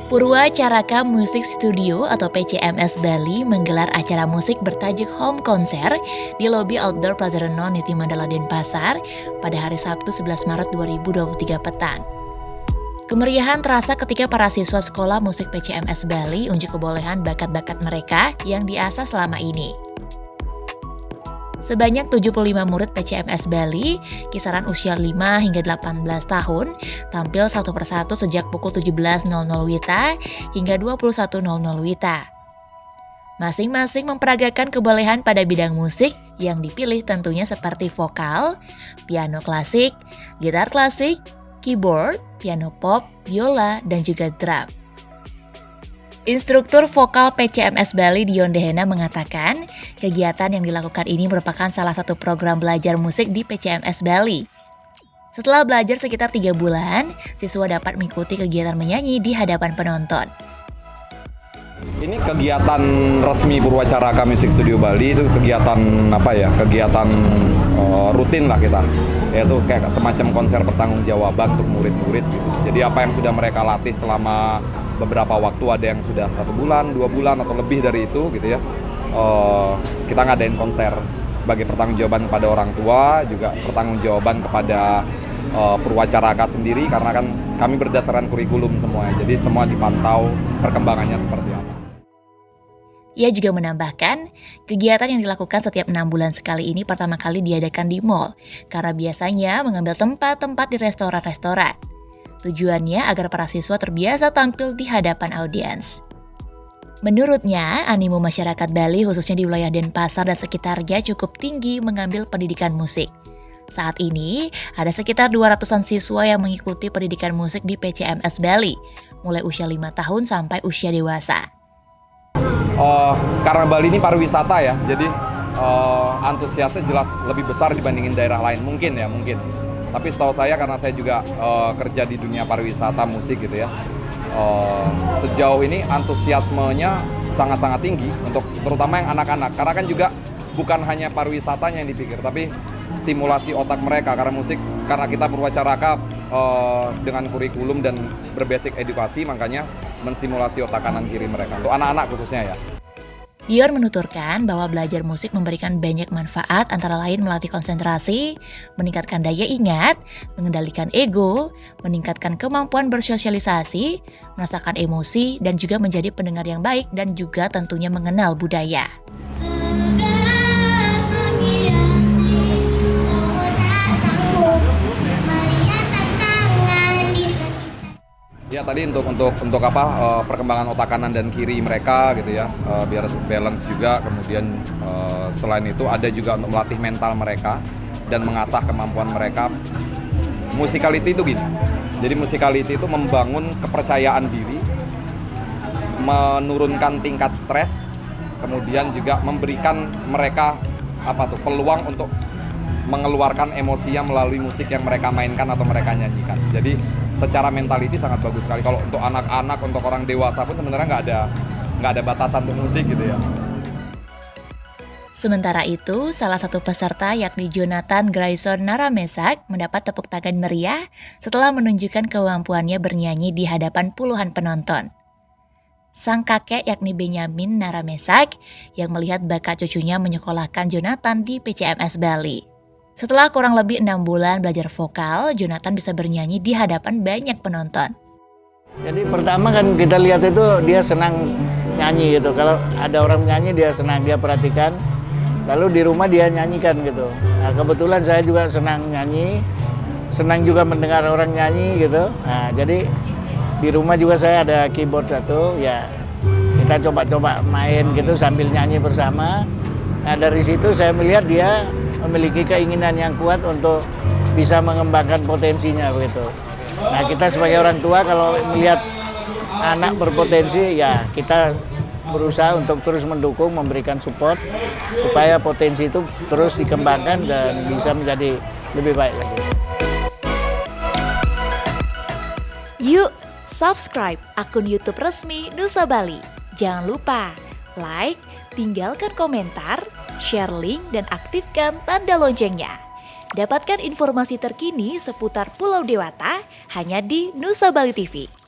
Purwa Caraka Music Studio atau PCMS Bali menggelar acara musik bertajuk Home Concert di lobi Outdoor Plaza Renon Niti Mandala Denpasar pada hari Sabtu 11 Maret 2023 petang. Kemeriahan terasa ketika para siswa sekolah musik PCMS Bali unjuk kebolehan bakat-bakat mereka yang diasah selama ini. Sebanyak 75 murid PCMS Bali, kisaran usia 5 hingga 18 tahun, tampil satu persatu sejak pukul 17.00 WITA hingga 21.00 WITA. Masing-masing memperagakan kebolehan pada bidang musik yang dipilih tentunya seperti vokal, piano klasik, gitar klasik, keyboard, piano pop, biola, dan juga drum. Instruktur vokal PCMS Bali Dion Dehena mengatakan, kegiatan yang dilakukan ini merupakan salah satu program belajar musik di PCMS Bali. Setelah belajar sekitar 3 bulan, siswa dapat mengikuti kegiatan menyanyi di hadapan penonton. Ini kegiatan resmi Purwa Caraka Music Studio Bali, itu kegiatan Kegiatan rutin lah kita. Yaitu kayak semacam konser pertanggungjawaban untuk murid-murid gitu. Jadi apa yang sudah mereka latih selama beberapa waktu, ada yang sudah 1 bulan, 2 bulan atau lebih dari itu gitu ya. Kita ngadain konser sebagai pertanggungjawaban kepada orang tua, juga pertanggungjawaban kepada Purwa Caraka sendiri, karena kan kami berdasarkan kurikulum semua. Jadi semua dipantau perkembangannya seperti apa. Ia juga menambahkan, kegiatan yang dilakukan setiap 6 bulan sekali ini pertama kali diadakan di mall, karena biasanya mengambil tempat-tempat di restoran-restoran. Tujuannya agar para siswa terbiasa tampil di hadapan audiens. Menurutnya, animo masyarakat Bali khususnya di wilayah Denpasar dan sekitarnya cukup tinggi mengambil pendidikan musik. Saat ini, ada sekitar 200-an siswa yang mengikuti pendidikan musik di PCMS Bali, mulai usia 5 tahun sampai usia dewasa. Karena Bali ini pariwisata ya, jadi antusiasnya jelas lebih besar dibandingin daerah lain, mungkin. Tapi setahu saya, karena saya juga kerja di dunia pariwisata musik gitu ya, sejauh ini antusiasmenya sangat-sangat tinggi untuk terutama yang anak-anak, karena kan juga bukan hanya pariwisatanya yang dipikir, tapi stimulasi otak mereka karena kita Purwa Caraka dengan kurikulum dan berbasic edukasi, makanya menstimulasi otak kanan kiri mereka untuk anak-anak khususnya ya. Dion menuturkan bahwa belajar musik memberikan banyak manfaat, antara lain melatih konsentrasi, meningkatkan daya ingat, mengendalikan ego, meningkatkan kemampuan bersosialisasi, merasakan emosi, dan juga menjadi pendengar yang baik dan juga tentunya mengenal budaya. Ya tadi untuk perkembangan otak kanan dan kiri mereka gitu ya, biar balance juga. Kemudian selain itu ada juga untuk melatih mental mereka dan mengasah kemampuan mereka. Musicality itu gini. Jadi musicality itu membangun kepercayaan diri, menurunkan tingkat stres, kemudian juga memberikan mereka peluang untuk mengeluarkan emosinya melalui musik yang mereka mainkan atau mereka nyanyikan. Jadi secara mentality sangat bagus sekali. Kalau untuk anak-anak, untuk orang dewasa pun sebenarnya nggak ada batasan untuk musik gitu ya. Sementara itu, salah satu peserta yakni Jonathan Grayson Naramesak mendapat tepuk tangan meriah setelah menunjukkan kemampuannya bernyanyi di hadapan puluhan penonton. Sang kakek yakni Benyamin Naramesak yang melihat bakat cucunya menyekolahkan Jonathan di PCMS Bali. Setelah kurang lebih 6 bulan belajar vokal, Jonathan bisa bernyanyi di hadapan banyak penonton. Jadi pertama kan kita lihat itu dia senang nyanyi gitu. Kalau ada orang nyanyi dia senang, dia perhatikan. Lalu di rumah dia nyanyikan gitu. Nah, kebetulan saya juga senang nyanyi, senang juga mendengar orang nyanyi gitu. Nah, jadi di rumah juga saya ada keyboard 1, ya kita coba-coba main gitu sambil nyanyi bersama. Nah dari situ saya melihat dia memiliki keinginan yang kuat untuk bisa mengembangkan potensinya begitu. Nah kita sebagai orang tua kalau melihat anak berpotensi, ya kita berusaha untuk terus mendukung, memberikan support supaya potensi itu terus dikembangkan dan bisa menjadi lebih baik lagi. Yuk, subscribe akun YouTube resmi Nusa Bali. Jangan lupa like, tinggalkan komentar, share link, dan aktifkan tanda loncengnya. Dapatkan informasi terkini seputar Pulau Dewata hanya di Nusa Bali TV.